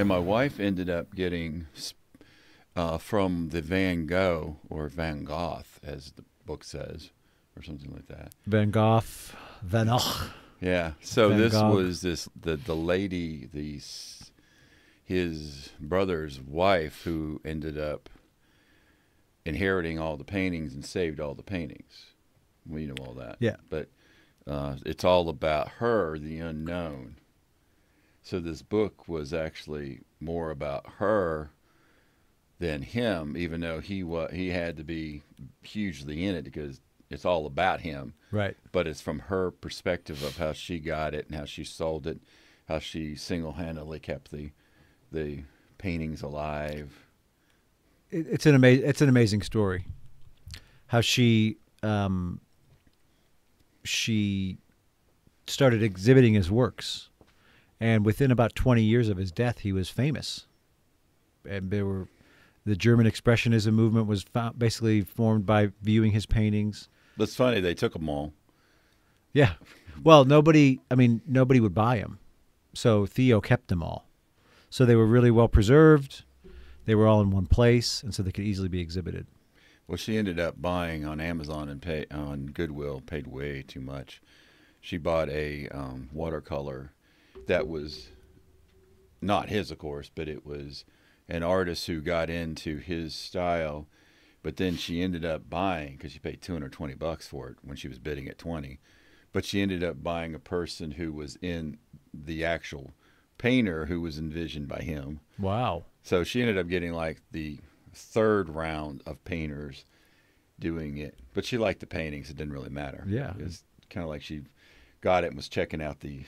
And my wife ended up getting from the Van Gogh, or Van Gogh, as the book says, or something like that. Van Gogh, Van Gogh. Yeah. So Van this Gogh. was the lady, his brother's wife, who ended up inheriting all the paintings and saved all the paintings. We know all that. Yeah. But it's all about her, the unknown. So this book was actually more about her than him, even though he had to be hugely in it because it's all about him. Right. But it's from her perspective of how she got it and how she sold it, how she single-handedly kept the paintings alive. It's an amazing story. How she started exhibiting his works, and within about 20 years of his death, he was famous. And the German Expressionism movement was basically formed by viewing his paintings. That's funny. They took them all. Yeah. Well, nobody would buy them. So Theo kept them all. So they were really well preserved. They were all in one place, and so they could easily be exhibited. Well, she ended up buying on Amazon and on Goodwill, paid way too much. She bought a watercolor that was not his, of course, but it was an artist who got into his style. But then she ended up buying, because she paid $220 for it when she was bidding at 20. But she ended up buying a person who was in the actual painter who was envisioned by him. Wow. So she ended up getting like the third round of painters doing it. But she liked the paintings. It didn't really matter. Yeah. It was kind of like she got it and was checking out the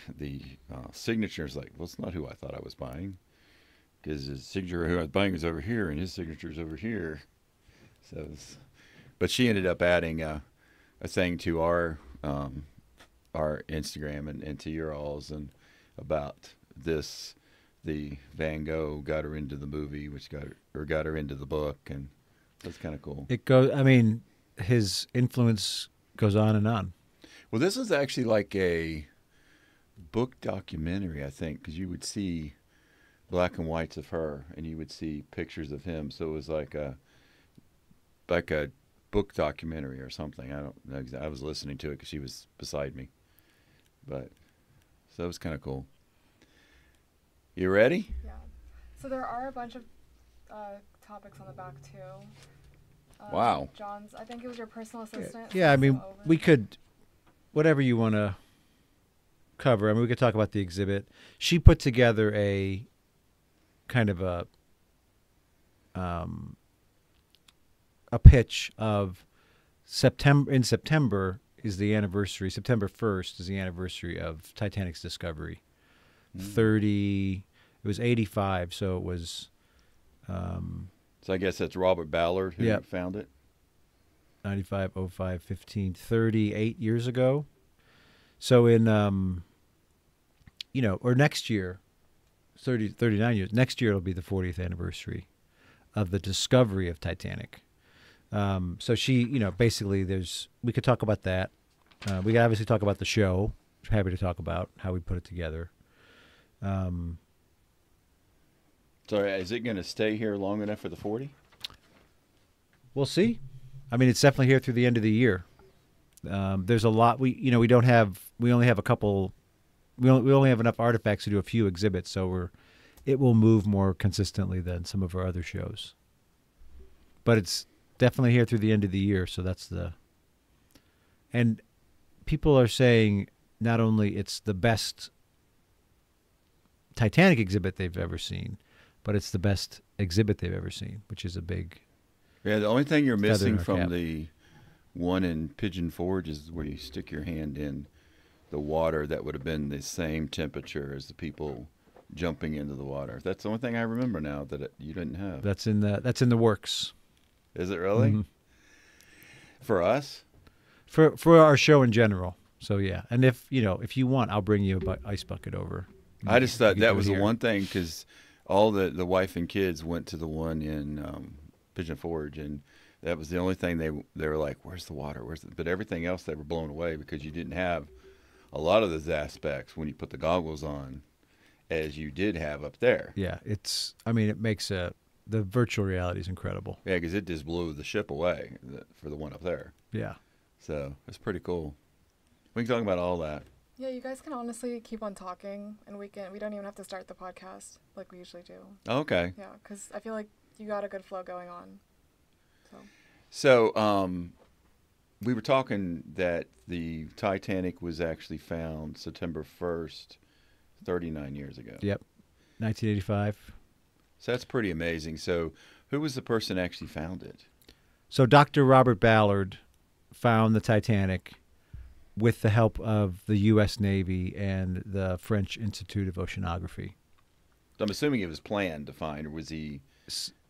signatures. Like, well, it's not who I thought I was buying. Because his signature who I was buying was over here and his signature is over here. So, but she ended up adding a thing to our Instagram and to your all's and about this. The Van Gogh got her into the movie, which got her into the book, and that's kind of cool. It goes. I mean, his influence goes on and on. Well, this is actually like a book documentary, I think, because you would see black and whites of her, and you would see pictures of him. So it was like a book documentary or something. I don't know exactly. I was listening to it because she was beside me, but so it was kind of cool. You ready? Yeah. So there are a bunch of topics on the back too. Wow. John's. I think it was your personal assistant. Yeah, I mean, we could, whatever you want to cover. I mean, we could talk about the exhibit. She put together a kind of a pitch of September. In September is the anniversary. September 1st is the anniversary of Titanic's discovery. 30. It was 85, so it was. So I guess that's Robert Ballard who found it. 95, 05, 15, 38 years ago. So in, or next year, 39 years. Next year it'll be the 40th anniversary of the discovery of Titanic. So she, basically we could talk about that. We could obviously talk about the show. I'm happy to talk about how we put it together. So is it going to stay here long enough for the 40? We'll see. I mean, it's definitely here through the end of the year. There's a lot. We only have a couple. We only have enough artifacts to do a few exhibits, so it will move more consistently than some of our other shows. But it's definitely here through the end of the year, so that's and people are saying not only it's the best Titanic exhibit they've ever seen, but it's the best exhibit they've ever seen, which is a big. Yeah, the only thing you're missing from cap. the one in Pigeon Forge is where you stick your hand in the water that would have been the same temperature as the people jumping into the water. That's the only thing I remember now that you didn't have. That's in the works. Is it really? Mm-hmm. For us? For our show in general. So yeah, and if you want, I'll bring you a ice bucket over. I just thought that was the here. one thing because all the wife and kids went to the one in Pigeon Forge, and that was the only thing they were like, "Where's the water? But everything else they were blown away because you didn't have a lot of those aspects when you put the goggles on, as you did have up there. Yeah, it's. I mean, it makes the virtual reality is incredible. Yeah, because it just blew the ship away for the one up there. Yeah. So it's pretty cool. We can talk about all that. Yeah, you guys can honestly keep on talking, and we don't even have to start the podcast like we usually do. Okay. Yeah, because I feel like you got a good flow going on. So we were talking that the Titanic was actually found September 1st, 39 years ago. Yep. 1985. So that's pretty amazing. So who was the person that actually found it? So Dr. Robert Ballard found the Titanic with the help of the U.S. Navy and the French Institute of Oceanography. So I'm assuming it was planned to find, or was he?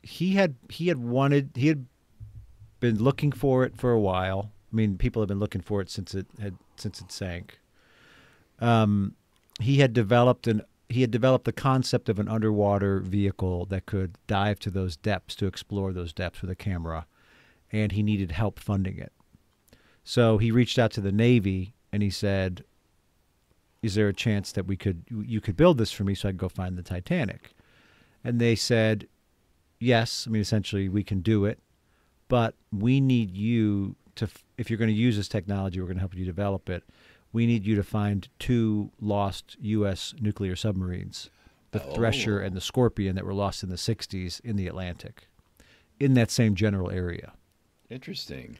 He had been looking for it for a while. I mean, people have been looking for it since it sank. He had developed the concept of an underwater vehicle that could dive to those depths, to explore those depths with a camera, and he needed help funding it. So he reached out to the Navy and he said, "Is there a chance that you could build this for me so I could go find the Titanic?" And they said, "Yes. I mean, essentially, we can do it, but we need you to. If you're going to use this technology, we're going to help you develop it. We need you to find 2 lost U.S. nuclear submarines, the Thresher and the Scorpion, that were lost in the '60s in the Atlantic, in that same general area." Interesting.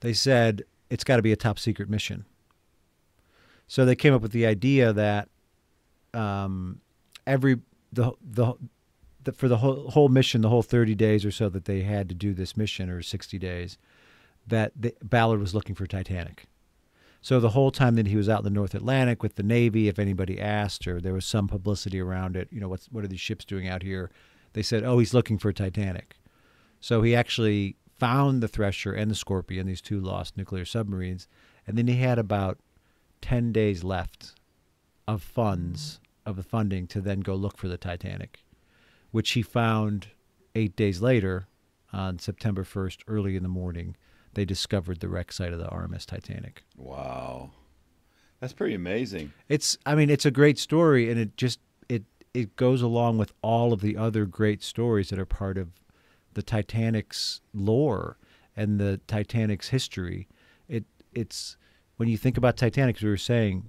They said it's got to be a top secret mission. So they came up with the idea that for the whole mission, the whole 30 days or so that they had to do this mission, or 60 days, that Ballard was looking for Titanic. So the whole time that he was out in the North Atlantic with the Navy, if anybody asked or there was some publicity around it, what are these ships doing out here? They said, "Oh, he's looking for Titanic." So he actually found the Thresher and the Scorpion, these 2 lost nuclear submarines, and then he had about 10 days left of the funding to then go look for the Titanic, which he found 8 days later on September 1st, early in the morning. They discovered the wreck site of the RMS Titanic. Wow. That's pretty amazing. It's a great story, and it goes along with all of the other great stories that are part of the Titanic's lore and the Titanic's history. It's when you think about Titanic, as we were saying,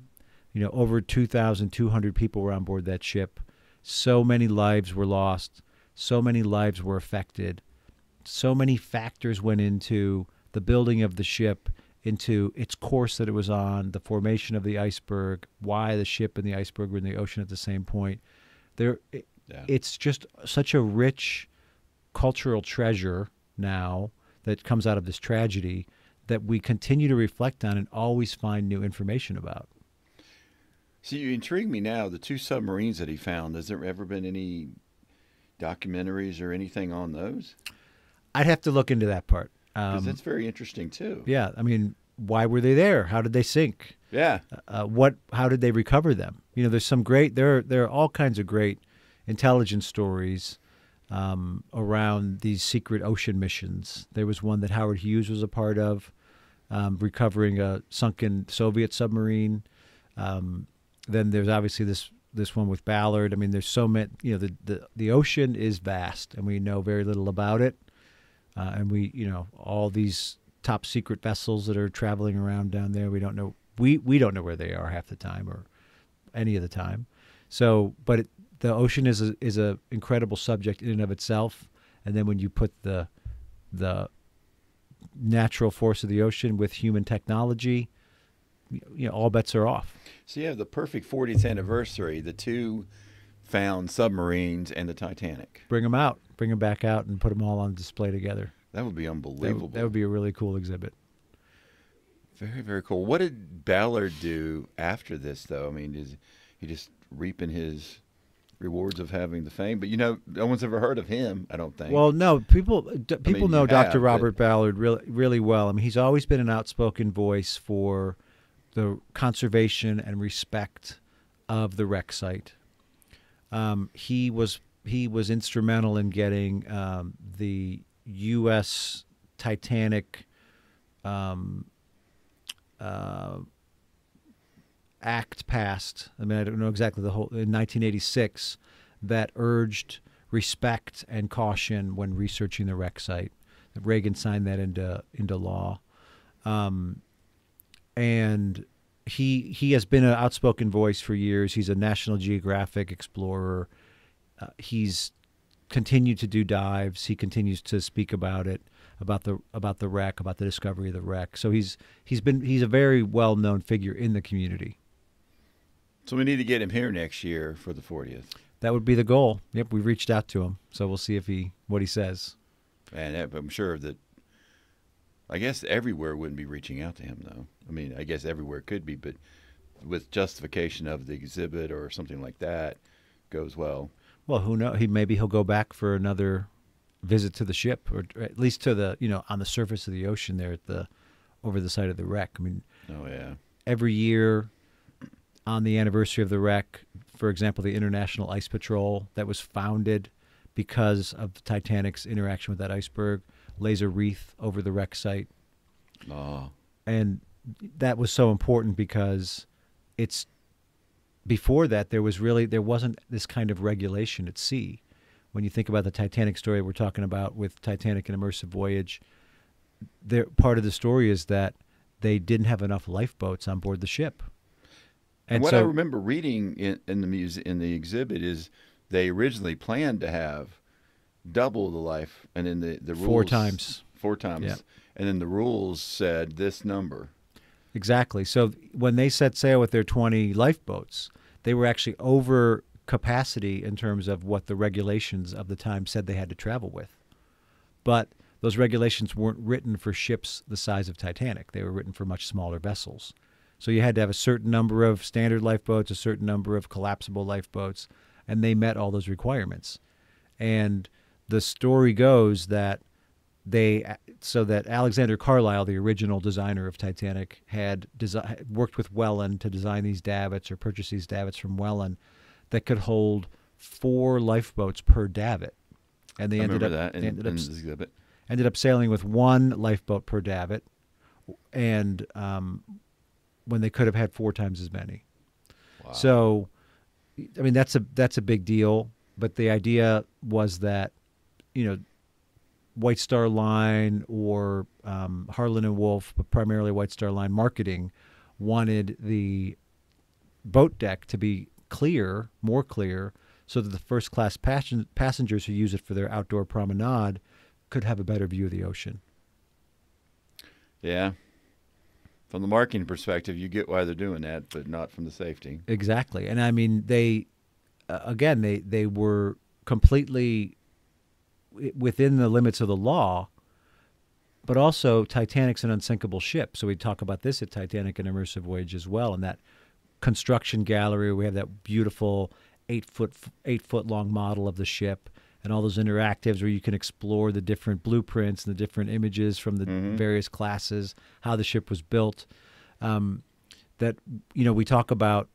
over 2,200 people were on board that ship. So many lives were lost. So many lives were affected. So many factors went into the building of the ship, into its course that it was on, the formation of the iceberg, why the ship and the iceberg were in the ocean at the same point. It's just such a rich cultural treasure now that comes out of this tragedy that we continue to reflect on and always find new information about. So you intrigue me now. The 2 submarines that he found, has there ever been any documentaries or anything on those? I'd have to look into that part. Because that's very interesting too. Yeah, I mean, why were they there? How did they sink? Yeah. How did they recover them? There's some great. There are all kinds of great intelligence stories around these secret ocean missions. There was one that Howard Hughes was a part of, recovering a sunken Soviet submarine. Then there's obviously this one with Ballard. I mean, there's so many. The ocean is vast, and we know very little about it. And all these top secret vessels that are traveling around down there, we don't know. We don't know where they are half the time, or any of the time. So, but the ocean is a incredible subject in and of itself. And then when you put the natural force of the ocean with human technology, all bets are off. So you have the perfect 40th anniversary, the 2 found submarines and the Titanic. Bring them out. Bring them back out and put them all on display together. That would be unbelievable. That would be a really cool exhibit. Very, very cool. What did Ballard do after this, though? I mean, is he just reaping his rewards of having the fame? But, no one's ever heard of him, I don't think. Well, no. People know Dr. Robert Ballard really, really well. I mean, he's always been an outspoken voice for the conservation and respect of the wreck site. He was instrumental in getting the U.S. Titanic act passed. I mean, I don't know exactly the whole, in 1986, that urged respect and caution when researching the wreck site. Reagan signed that into law. And he has been an outspoken voice for years. He's a National Geographic explorer. He's continued to do dives. He continues to speak about it, about the wreck, about the discovery of the wreck. So he's a very well-known figure in the community. So we need to get him here next year for the 40th. That would be the goal. Yep, we reached out to him, so we'll see what he says. And I'm sure that, I guess everywhere wouldn't be reaching out to him, though. I mean, I guess everywhere could be, but with justification of the exhibit or something like that goes well. Well, who knows? Maybe he'll go back for another visit to the ship, or at least to the, on the surface of the ocean there over the site of the wreck. I mean, oh yeah, every year on the anniversary of the wreck, for example, the International Ice Patrol that was founded because of the Titanic's interaction with that iceberg lays a wreath over the wreck site. Oh. And that was so important because before that there wasn't this kind of regulation at sea. When you think about the Titanic story we're talking about with Titanic and Immersive Voyage, part of the story is that they didn't have enough lifeboats on board the ship. And what I remember reading in the exhibit is they originally planned to have double the life, and then the rules 4 times. 4 times, yeah. And then the rules said this number. Exactly. So when they set sail with their 20 lifeboats, they were actually over capacity in terms of what the regulations of the time said they had to travel with. But those regulations weren't written for ships the size of Titanic. They were written for much smaller vessels. So you had to have a certain number of standard lifeboats, a certain number of collapsible lifeboats, and they met all those requirements. And the story goes that that Alexander Carlisle, the original designer of Titanic, had worked with Welland to design these davits or purchase these davits from Welland that could hold 4 lifeboats per davit. And they ended up sailing with 1 lifeboat per davit, and when they could have had 4 times as many. Wow. So, I mean, that's a big deal. But the idea was that, White Star Line or Harlan and Wolff, but primarily White Star Line marketing, wanted the boat deck to be more clear, so that the first-class passengers who use it for their outdoor promenade could have a better view of the ocean. Yeah. From the marketing perspective, you get why they're doing that, but not from the safety. Exactly. And I mean, they were completely within the limits of the law, but also Titanic's an unsinkable ship. So we talk about this at Titanic and Immersive Voyage as well. And that construction gallery, we have that beautiful 8 foot long model of the ship, and all those interactives where you can explore the different blueprints and the different images from the various classes, how the ship was built. We talk about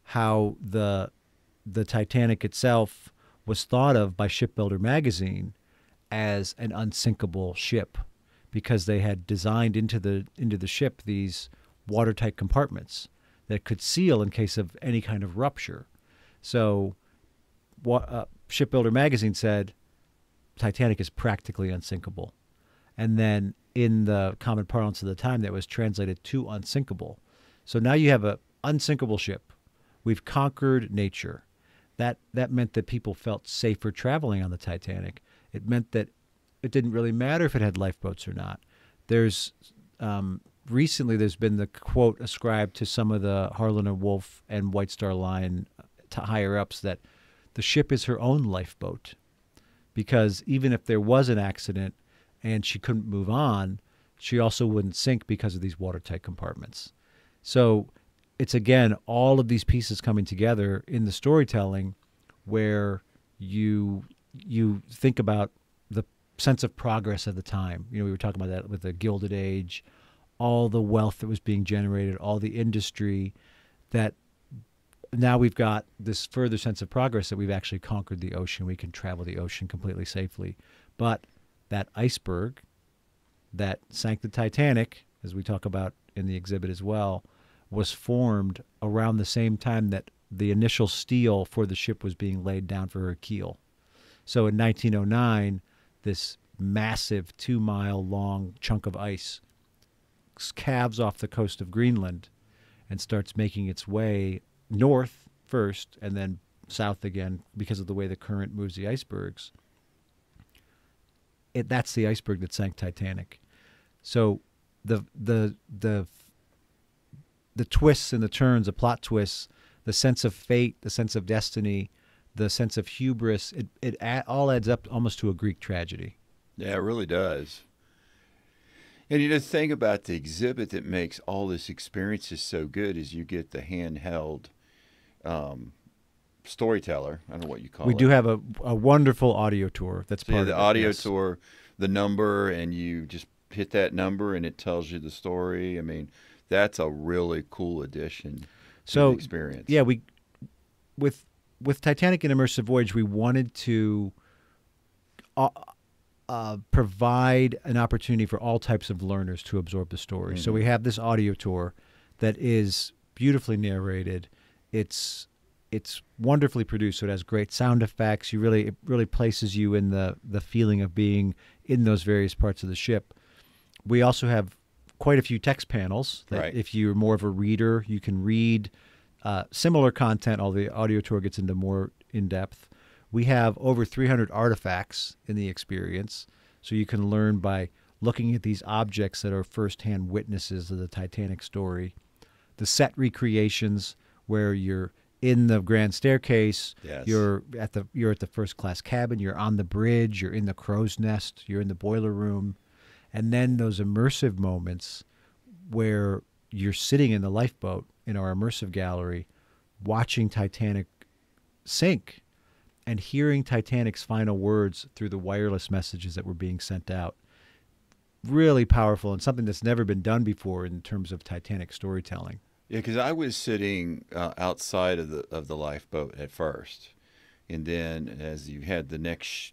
how the Titanic itself was thought of by Shipbuilder magazine as an unsinkable ship, because they had designed into the ship these watertight compartments that could seal in case of any kind of rupture. So Shipbuilder magazine said Titanic is practically unsinkable. And then in the common parlance of the time, that was translated to unsinkable. So now you have an unsinkable ship. We've conquered nature. That meant that people felt safer traveling on the Titanic. It meant that it didn't really matter if it had lifeboats or not. Recently there's been the quote ascribed to some of the Harlan and Wolff and White Star Line higher-ups that the ship is her own lifeboat, because even if there was an accident and she couldn't move on, she also wouldn't sink because of these watertight compartments. So it's, again, all of these pieces coming together in the storytelling where you think about the sense of progress of the time. We were talking about that with the Gilded Age, all the wealth that was being generated, all the industry, that now we've got this further sense of progress that we've actually conquered the ocean. We can travel the ocean completely safely. But that iceberg that sank the Titanic, as we talk about in the exhibit as well, was formed around the same time that the initial steel for the ship was being laid down for her keel. So in 1909, this massive 2-mile long chunk of ice calves off the coast of Greenland and starts making its way north first and then south again because of the way the current moves the icebergs. That's the iceberg that sank Titanic. So the twists and the turns, the plot twists, the sense of fate, the sense of destiny, the sense of hubris, it all adds up almost to a Greek tragedy. Yeah, it really does. And the thing about the exhibit that makes all this experiences so good is you get the handheld storyteller. I don't know what you call it. We do have a wonderful audio tour that's So part of the it, audio yes. tour, the number, and you just hit that number and it tells you the story. I mean, that's a really cool addition to the experience. Yeah, with Titanic and Immersive Voyage, we wanted to provide an opportunity for all types of learners to absorb the story. Mm-hmm. So we have this audio tour that is beautifully narrated. It's wonderfully produced, so it has great sound effects. It really places you in the feeling of being in those various parts of the ship. We also have quite a few text panels that Right. if you're more of a reader, you can read similar content, although the audio tour gets into more in-depth. We have over 300 artifacts in the experience, so you can learn by looking at these objects that are firsthand witnesses of the Titanic story. The set recreations where you're in the grand staircase, Yes. you're at the first class cabin, you're on the bridge, you're in the crow's nest, you're in the boiler room, and then those immersive moments where you're sitting in the lifeboat in our immersive gallery watching Titanic sink and hearing Titanic's final words through the wireless messages that were being sent out. Really powerful and something that's never been done before in terms of Titanic storytelling. Yeah, because I was sitting outside of the lifeboat at first, and then as you had the next,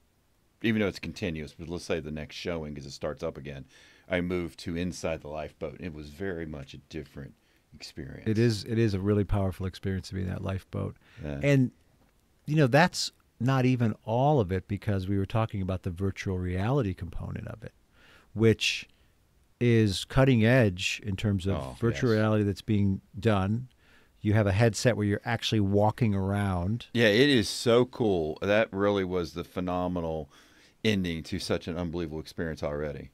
even though it's continuous, but let's say the next showing as it starts up again, I moved to inside the lifeboat. It was very much a different experience. It is a really powerful experience to be in that lifeboat. Yeah. And, that's not even all of it, because we were talking about the virtual reality component of it, which is cutting edge in terms of virtual yes. reality that's being done. You have a headset where you're actually walking around. Yeah, it is so cool. That really was the phenomenal ending to such an unbelievable experience already.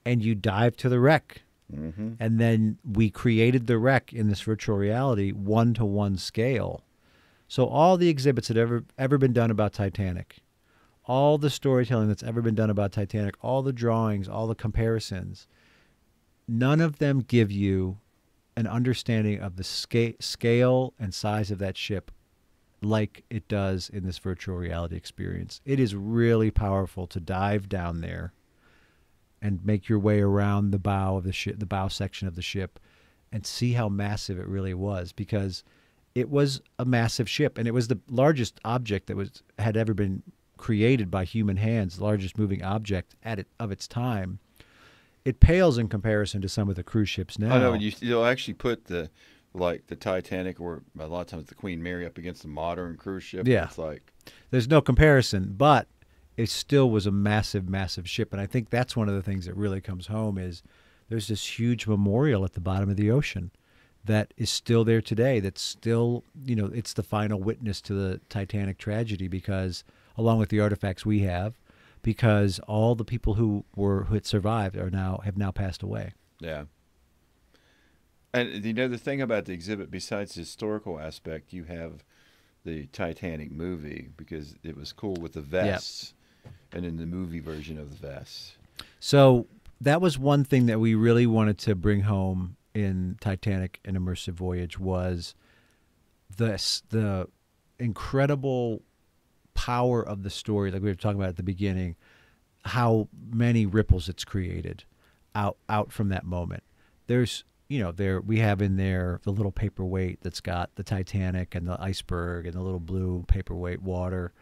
And you dive to the wreck. Mm-hmm. And then we created the wreck in this virtual reality 1-to-1 scale. So all the exhibits that ever been done about Titanic, all the storytelling that's ever been done about Titanic, all the drawings, all the comparisons, none of them give you an understanding of the scale and size of that ship like it does in this virtual reality experience. It is really powerful to dive down there and make your way around the bow of the ship, the bow section of the ship, and see how massive it really was, because it was a massive ship, and it was the largest object that had ever been created by human hands, the largest moving object of its time. It pales in comparison to some of the cruise ships now. I know you'll actually put the Titanic or a lot of times the Queen Mary up against the modern cruise ship. Yeah. It's like, there's no comparison, but it still was a massive, massive ship. And I think that's one of the things that really comes home is there's this huge memorial at the bottom of the ocean that is still there today. That's still, it's the final witness to the Titanic tragedy, because along with the artifacts we have, because all the people who had survived have now passed away. yeah. And the thing about the exhibit, besides the historical aspect, you have the Titanic movie, because it was cool with the vests, and in the movie version of the vests. So that was one thing that we really wanted to bring home in Titanic and Immersive Voyage, was the incredible power of the story, like we were talking about at the beginning, how many ripples it's created out from that moment. There's we have in there the little paperweight that's got the Titanic and the iceberg and the little blue paperweight water.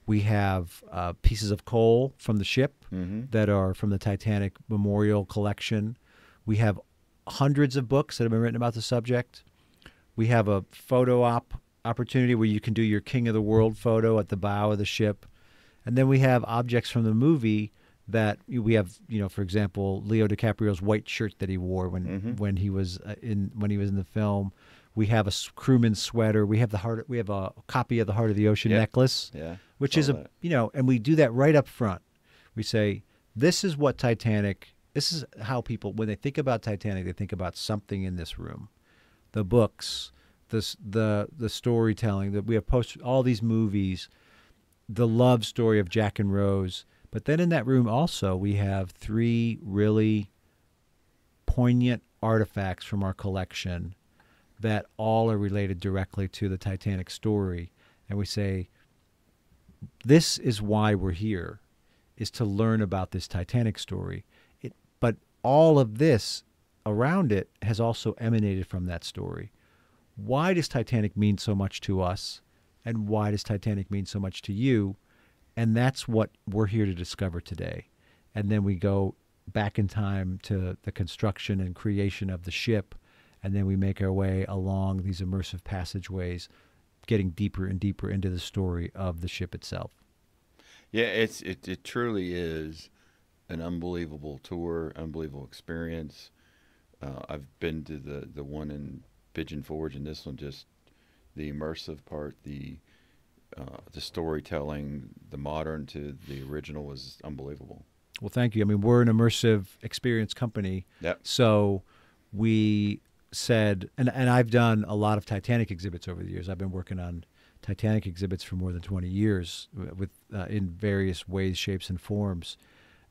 We have pieces of coal from the ship Mm-hmm. that are from the Titanic Memorial Collection. We have hundreds of books that have been written about the subject. We have a photo opportunity where you can do your King of the World photo at the bow of the ship. And then we have objects from the movie that we have, for example, Leo DiCaprio's white shirt that he wore when he was in the film. We have a crewman's sweater. We have a copy of the Heart of the Ocean necklace, which is and we do that right up front. We say, this is what Titanic. This is how people, when they think about Titanic, they think about something in this room, the books, the storytelling that we have posted, all these movies, the love story of Jack and Rose. But then in that room also, we have 3 really poignant artifacts from our collection that all are related directly to the Titanic story. And we say, this is why we're here, is to learn about this Titanic story. But all of this around it has also emanated from that story. Why does Titanic mean so much to us? And why does Titanic mean so much to you? And that's what we're here to discover today. And then we go back in time to the construction and creation of the ship. And then we make our way along these immersive passageways, getting deeper and deeper into the story of the ship itself. Yeah, it truly is an unbelievable tour, unbelievable experience. I've been to the one in Pigeon Forge, and this one, just the immersive part, the storytelling, the modern to the original was unbelievable. Well, thank you. I mean, we're an immersive experience company. Yep. So we said, and I've done a lot of Titanic exhibits over the years. I've been working on Titanic exhibits for more than 20 years with in various ways, shapes, and forms.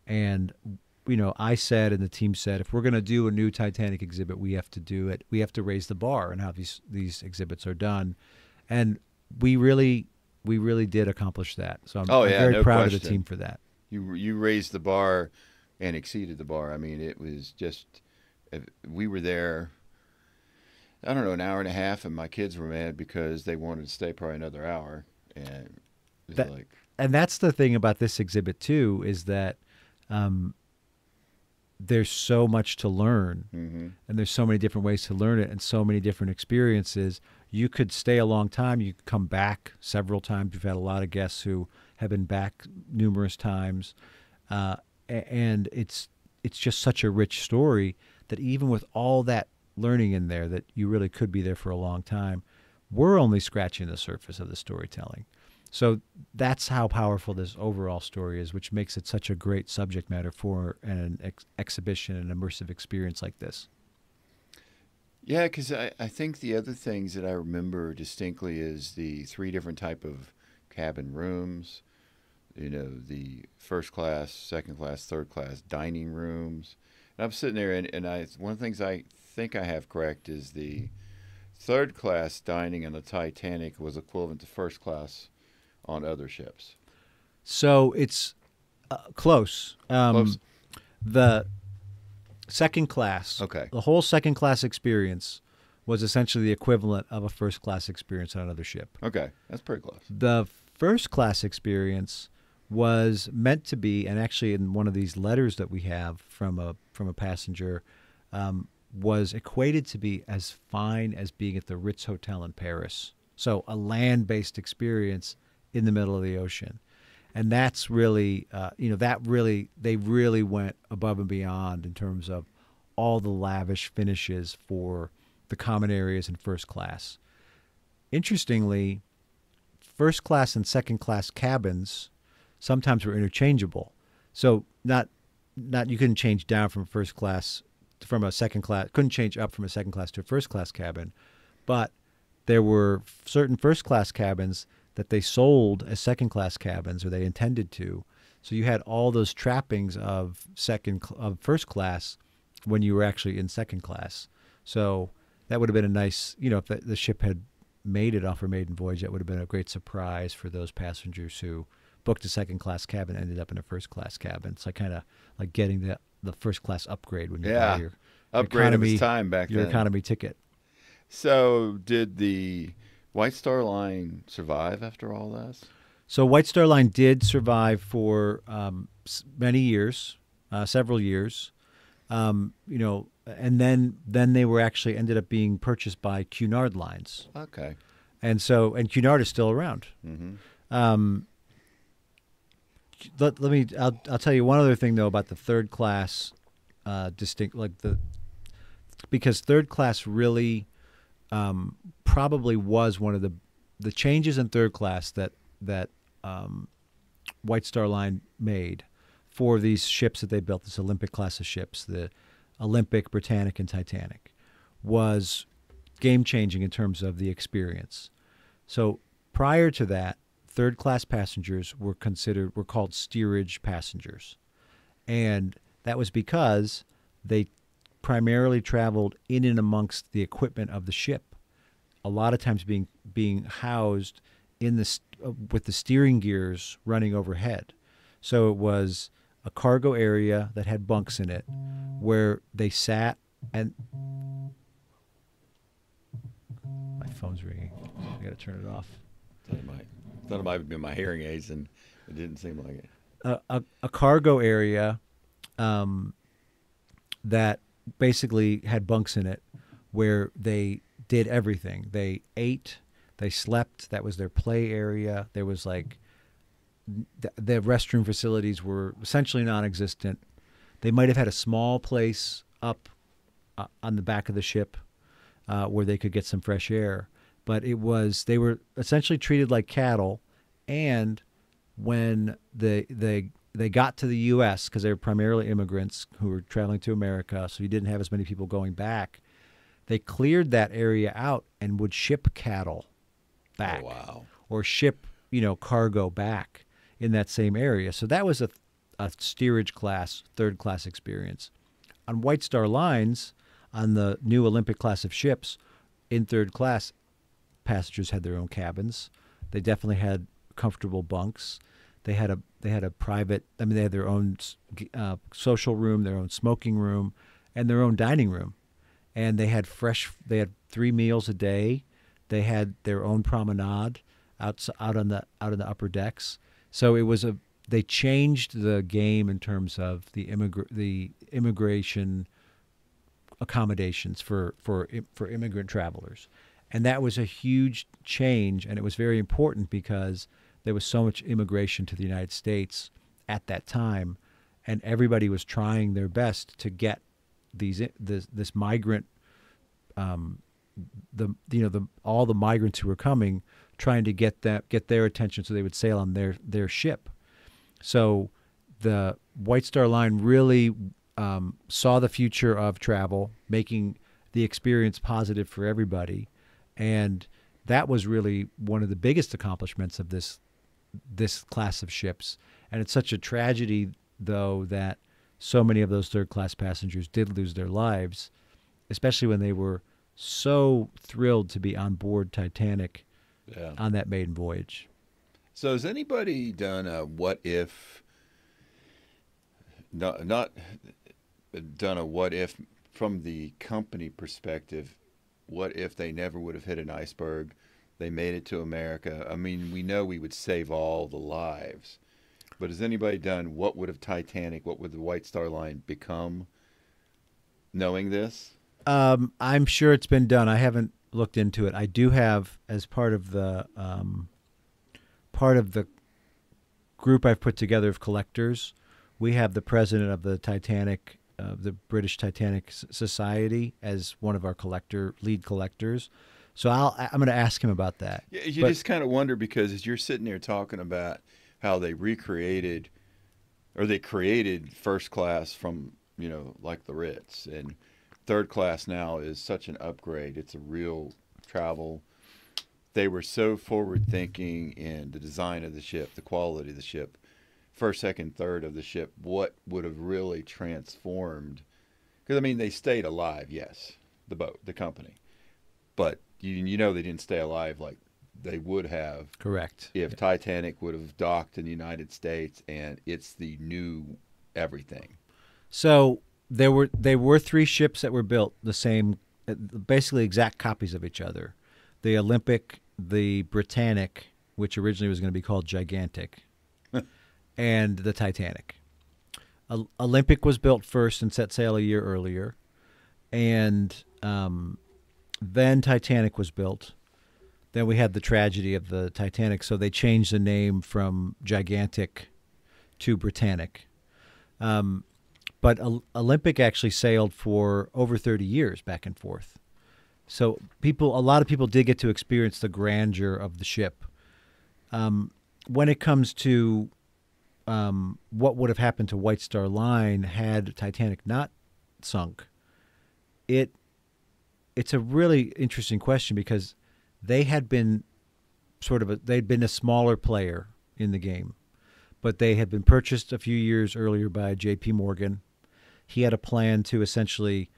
And, I said, and the team said, if we're going to do a new Titanic exhibit, we have to do it. We have to raise the bar on how these exhibits are done. And we really did accomplish that. So I'm very proud of the team for that. You raised the bar and exceeded the bar. I mean, it was just, we were there, I don't know, an hour and a half, and my kids were mad because they wanted to stay probably another hour. And it was and that's the thing about this exhibit too, is that there's so much to learn, and there's so many different ways to learn it, and so many different experiences. You could stay a long time. You could come back several times. We've had a lot of guests who have been back numerous times, and it's just such a rich story that even with all that learning in there, that you really could be there for a long time. We're only scratching the surface of the storytelling. So that's how powerful this overall story is, which makes it such a great subject matter for an exhibition, an immersive experience like this. Yeah, because I think the other things that I remember distinctly is the 3 different type of cabin rooms, the first class, second class, third class dining rooms. And I'm sitting there, and one of the things I think I have correct is the third class dining on the Titanic was equivalent to first class on other ships. So it's close. Close. The second class, okay, the whole second class experience was essentially the equivalent of a first class experience on another ship. Okay, that's pretty close. The first class experience was meant to be, and actually in one of these letters that we have from a passenger, was equated to be as fine as being at the Ritz Hotel in Paris. So a land-based experience in the middle of the ocean. And that's really, they really went above and beyond in terms of all the lavish finishes for the common areas in first class. Interestingly, first class and second class cabins sometimes were interchangeable. So not you couldn't change down from first class from a second class, couldn't change up from a second class to a first class cabin, but there were certain first class cabins that they sold as second class cabins, or they intended to. So you had all those trappings of first class when you were actually in second class. So that would have been a nice, if the ship had made it off her maiden voyage, that would have been a great surprise for those passengers who booked a second class cabin and ended up in a first class cabin. It's kind of like getting the first class upgrade when you buy your upgrade economy, of its time back your then. economy ticket. So did the White Star Line survive after all this? So White Star Line did survive for many years, several years. You know, and then they were actually ended up being purchased by Cunard Lines, Okay. and Cunard is still around. Mm-hmm. I'll tell you one other thing though about the third class distinct, because third class really probably was one of the changes in third class that White Star Line made for these ships that they built, this Olympic class of ships, the Olympic, Britannic, and Titanic, was game changing in terms of the experience. So prior to that, third class passengers were called steerage passengers, and that was because they primarily traveled in and amongst the equipment of the ship, a lot of times being housed in with the steering gears running overhead. So it was a cargo area that had bunks in it where they sat, and my phone's ringing. I got to turn it off. Thought it might have been my hearing aids, and it didn't seem like it. A cargo area that basically had bunks in it where they did everything. They ate, they slept. That was their play area. There was the restroom facilities were essentially non-existent. They might have had a small place up on the back of the ship where they could get some fresh air, but they were essentially treated like cattle. And when they got to the U.S., because they were primarily immigrants who were traveling to America, so you didn't have as many people going back, they cleared that area out and would ship cattle back. Oh, wow. Or ship cargo back in that same area. So that was a steerage class, third class experience. On White Star Lines, on the new Olympic class of ships, in third class, passengers had their own cabins. They definitely had comfortable bunks. They had a private. I mean, they had their own social room, their own smoking room, and their own dining room. And they had 3 meals a day. They had their own promenade out on the upper decks. So they changed the game in terms of the immigration accommodations for immigrant travelers. And that was a huge change, and it was very important because there was so much immigration to the United States at that time, and everybody was trying their best to get this migrant, all the migrants who were coming, trying to get their attention so they would sail on their ship. So the White Star Line really saw the future of travel, making the experience positive for everybody. And that was really one of the biggest accomplishments of this class of ships. And it's such a tragedy, though, that so many of those third-class passengers did lose their lives, especially when they were so thrilled to be on board Titanic on that maiden voyage. So has anybody done a what if, not done a what if from the company perspective? What if they never would have hit an iceberg? They made it to America. I mean, we know we would save all the lives. But has anybody done what would have Titanic, what would the White Star Line become knowing this? I'm sure it's been done. I haven't looked into it. I do have, as part of the group I've put together of collectors, we have the president of the Titanic, the British Titanic Society, as one of our lead collectors. So I'm going to ask him about that. Yeah, you just kind of wonder, because as you're sitting there talking about how they recreated, or they created first class from, like the Ritz, and third class now is such an upgrade. It's a real travel. They were so forward thinking in the design of the ship, the quality of the ship, first, second, third of the ship. What would have really transformed? Because, I mean, they stayed alive, yes, the boat, the company. But, they didn't stay alive like they would have. Correct. If Titanic would have docked in the United States, and it's the new everything. So there were 3 ships that were built the same, basically exact copies of each other. The Olympic, the Britannic, which originally was going to be called Gigantic, and the Titanic. Olympic was built first and set sail a year earlier, and then Titanic was built. Then we had the tragedy of the Titanic, so they changed the name from Gigantic to Britannic. But Olympic actually sailed for over 30 years back and forth. So a lot of people did get to experience the grandeur of the ship. When it comes to what would have happened to White Star Line had Titanic not sunk, it's a really interesting question because they had been they'd been a smaller player in the game, but they had been purchased a few years earlier by J.P. Morgan. He had a plan to essentially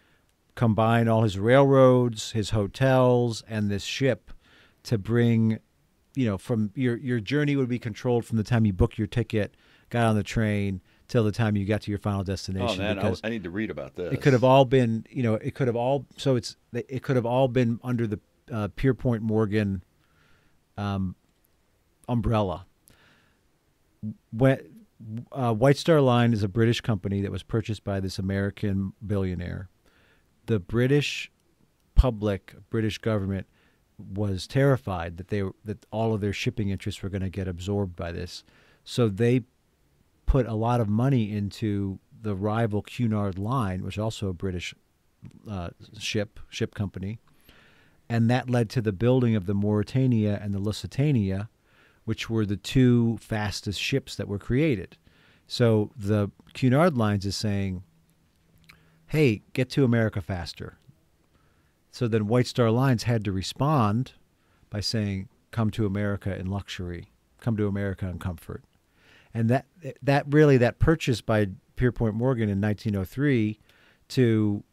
combine all his railroads, his hotels, and this ship to bring, from your journey would be controlled from the time you book your ticket, got on the train, till the time you got to your final destination. Oh man, I need to read about this. It could have all been, it could have all been under the Pierpont Morgan umbrella. White Star Line is a British company that was purchased by this American billionaire. The British public, British government, was terrified that all of their shipping interests were going to get absorbed by this, so they put a lot of money into the rival Cunard Line, which is also a British ship company, and that led to the building of the Mauretania and the Lusitania, which were the two fastest ships that were created. So the Cunard Lines is saying, hey, get to America faster. So then White Star Lines had to respond by saying, come to America in luxury, come to America in comfort. And that purchase by Pierpont Morgan in 1903 to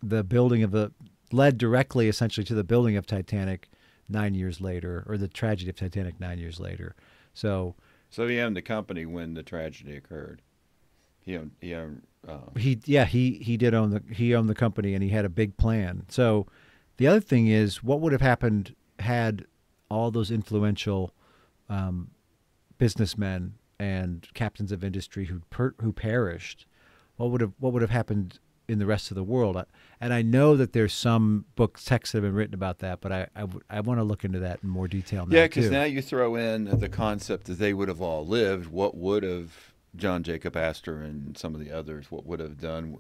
the building led directly essentially to the building of Titanic 9 years later, or the tragedy of Titanic 9 years later. So he owned the company when the tragedy occurred. He owned. He did own the company, and he had a big plan. So the other thing is, what would have happened had all those influential businessmen and captains of industry who perished? What would have happened in the rest of the world? And I know that there's some texts that have been written about that, but I want to look into that in more detail now. Yeah, because now you throw in the concept that they would have all lived. What would have John Jacob Astor and some of the others, what would have done?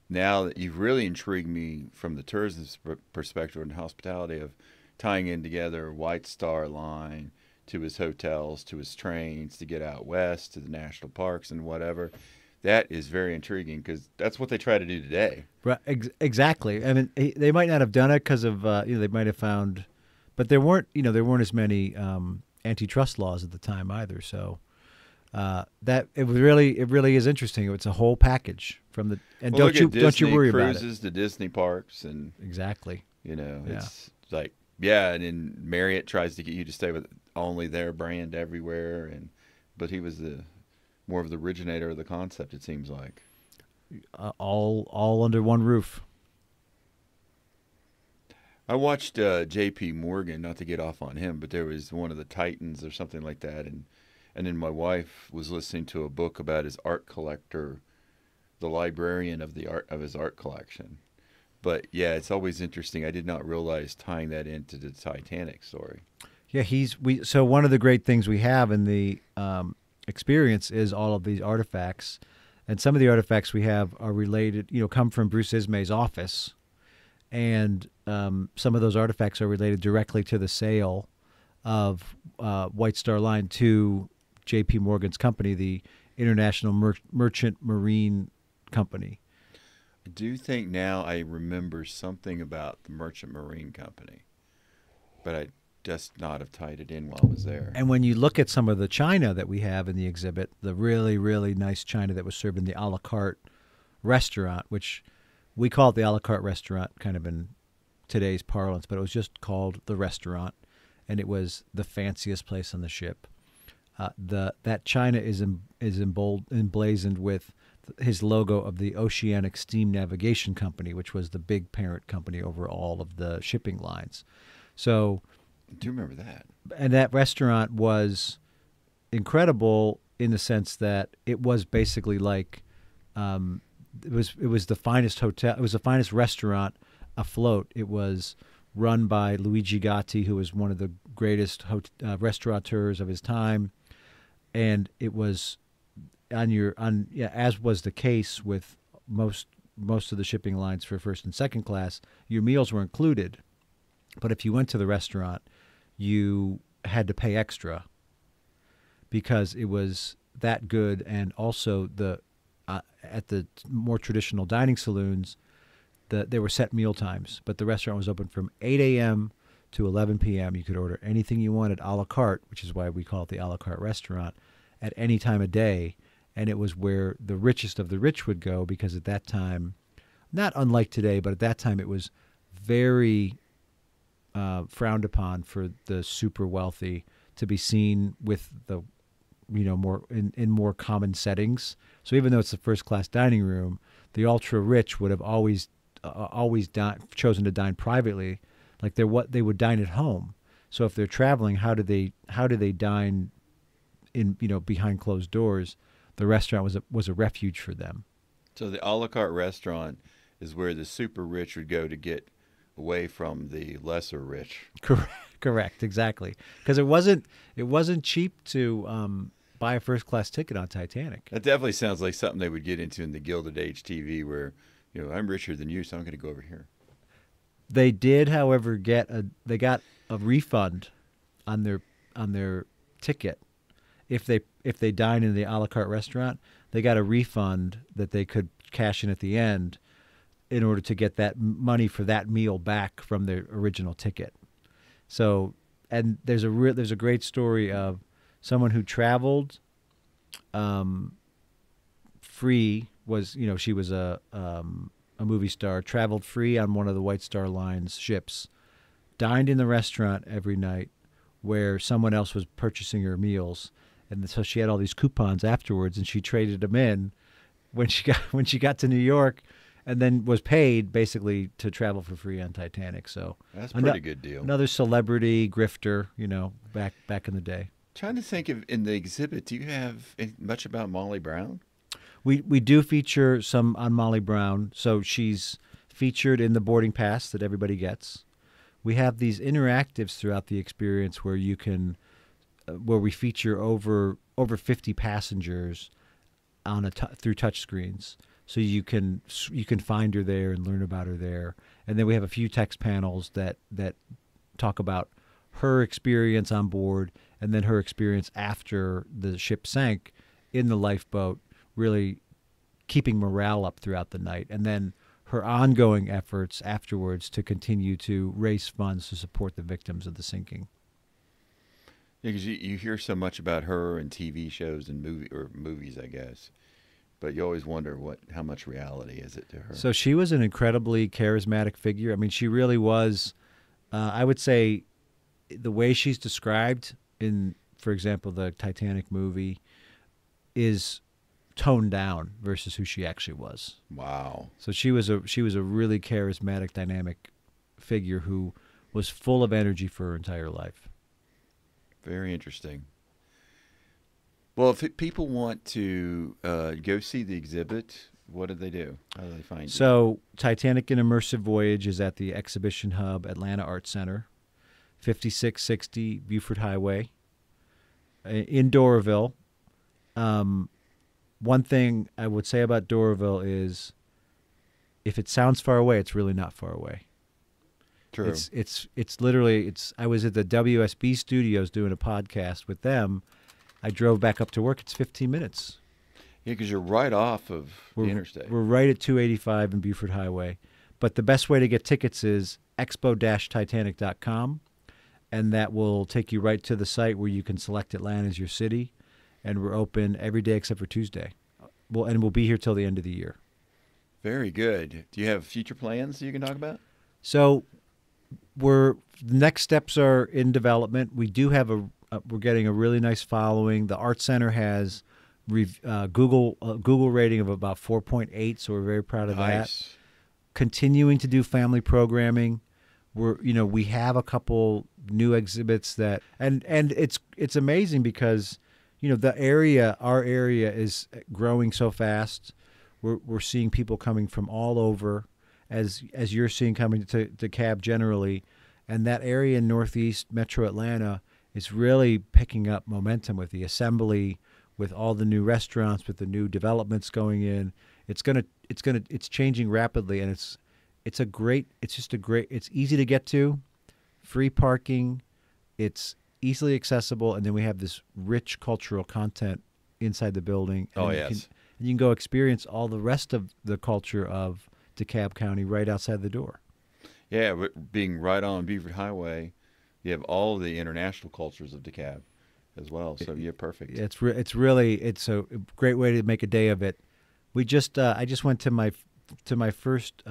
Now that you've really intrigued me from the tourism perspective and hospitality of tying in together White Star Line to his hotels, to his trains, to get out west, to the national parks and whatever. That is very intriguing because that's what they try to do today. Right, exactly. I mean, they might not have done it because of they might have found, but there weren't as many antitrust laws at the time either. So that it really is interesting. It's a whole package from the don't you worry about it. Cruises to Disney parks and exactly. It's like and then Marriott tries to get you to stay with only their brand everywhere, but he was more of the originator of the concept, it seems like. All under one roof. I watched J.P. Morgan, not to get off on him, but there was one of the Titans or something like that, and then my wife was listening to a book about his art collector, the librarian of his art collection. But yeah, it's always interesting. I did not realize tying that into the Titanic story. Yeah, so one of the great things we have in the experience is all of these artifacts, and some of the artifacts we have are related, come from Bruce Ismay's office, and some of those artifacts are related directly to the sale of White Star Line to J.P. Morgan's company, the International Merchant Marine Company. I do think now I remember something about the Merchant Marine Company, but I just not have tied it in while I was there. And when you look at some of the china that we have in the exhibit, the really, really nice china that was served in the a la carte restaurant, which we call it the a la carte restaurant kind of in today's parlance, but it was just called the restaurant, and it was the fanciest place on the ship. That china is emblazoned with his logo of the Oceanic Steam Navigation Company, which was the big parent company over all of the shipping lines. So I do remember that. And that restaurant was incredible in the sense that it was basically like it was the finest hotel. It was the finest restaurant afloat. It was run by Luigi Gatti, who was one of the greatest restaurateurs of his time, and it was as was the case with most of the shipping lines for first and second class, your meals were included. But if you went to the restaurant, you had to pay extra because it was that good. And also at the more traditional dining saloons, there were set meal times, but the restaurant was open from 8 a.m. to 11 p.m. You could order anything you wanted a la carte, which is why we call it the a la carte restaurant, at any time of day. And it was where the richest of the rich would go because at that time, not unlike today, but at that time it was very frowned upon for the super wealthy to be seen with the, more in more common settings. So even though it's the first class dining room, the ultra rich would have always chosen to dine privately, like they would dine at home. So if they're traveling, how do they dine in behind closed doors? The restaurant was a refuge for them. So the a la carte restaurant is where the super rich would go to get away from the lesser rich. Correct, exactly. Because it wasn't cheap to buy a first class ticket on Titanic. That definitely sounds like something they would get into in the Gilded Age TV, where I'm richer than you, so I'm going to go over here. They did, however, got a refund on their ticket. If they dine in the a la carte restaurant, they got a refund that they could cash in at the end in order to get that money for that meal back from their original ticket. So, and there's a great story of someone who traveled free. She was a movie star, traveled free on one of the White Star Line's ships, dined in the restaurant every night where someone else was purchasing her meals. And so she had all these coupons afterwards, and she traded them in when she got to New York, and then was paid basically to travel for free on Titanic. So that's a pretty good deal. Another celebrity grifter, back in the day. Trying to think of in the exhibit, do you have much about Molly Brown? We do feature some on Molly Brown. So she's featured in the boarding pass that everybody gets. We have these interactives throughout the experience where you can. Where we feature over 50 passengers through touch screens, so you can find her there and learn about her there. And then we have a few text panels that talk about her experience on board, and then her experience after the ship sank in the lifeboat, really keeping morale up throughout the night, and then her ongoing efforts afterwards to continue to raise funds to support the victims of the sinking. Yeah, because you hear so much about her in TV shows and movies, I guess, but you always wonder how much reality is it to her. So she was an incredibly charismatic figure. I mean, she really was. I would say the way she's described in, for example, the Titanic movie, is toned down versus who she actually was. Wow. So she was a really charismatic, dynamic figure who was full of energy for her entire life. Very interesting. Well, if people want to go see the exhibit, what do they do? How do they find it? So Titanic and Immersive Voyage is at the Exhibition Hub Atlanta Art Center, 5660 Buford Highway in Doraville. One thing I would say about Doraville is if it sounds far away, it's really not far away. True. It's literally I was at the WSB studios doing a podcast with them. I drove back up to work. It's 15 minutes. Yeah, because you're right off of the interstate. We're right at 285 and Buford Highway. But the best way to get tickets is expo-titanic.com, and that will take you right to the site where you can select Atlanta as your city. And we're open every day except for Tuesday. We'll be here till the end of the year. Very good. Do you have future plans you can talk about? So the next steps are in development. We do have we're getting a really nice following. The Art Center has Google rating of about 4.8, so we're very proud of that. Continuing to do family programming. We have a couple new exhibits and it's amazing because our area is growing so fast. We're seeing people coming from all over, as you're seeing coming to DeKalb generally, and that area in Northeast Metro Atlanta is really picking up momentum with the Assembly, with all the new restaurants, with the new developments going in. It's changing rapidly, and it's easy to get to, free parking, it's easily accessible, and then we have this rich cultural content inside the building. Oh, and yes. you can go experience all the rest of the culture of DeKalb County right outside the door. Yeah, being right on Beaufort Highway, you have all the international cultures of DeKalb as well. So yeah, perfect. It's a great way to make a day of it. I just went to my first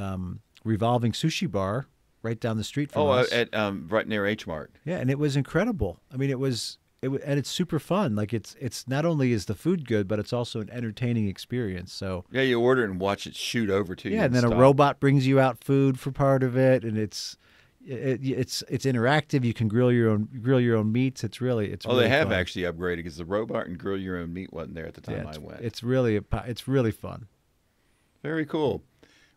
revolving sushi bar right down the street from us. At right near H Mart. Yeah, and it was incredible. I mean, and it's super fun. Like it's not only is the food good, but it's also an entertaining experience. So yeah, you order and watch it shoot over to you. Yeah, and then stop. a robot brings you out food for part of it, and it's interactive. You can grill your own meats. It's really They have fun. actually upgraded because the robot and grill your own meat wasn't there at the time I went. It's really fun. Very cool.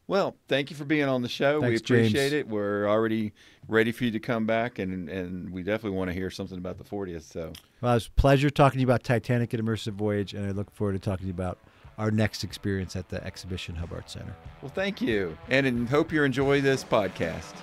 Well, thank you for being on the show. Thanks, we appreciate James. it. We're already ready for you to come back, and we definitely want to hear something about the 40th. So, Well, it was a pleasure talking to you about Titanic and Immersive Voyage, and I look forward to talking to you about our next experience at the Exhibition Hub Art Center. well, thank you, and hope you enjoy this podcast.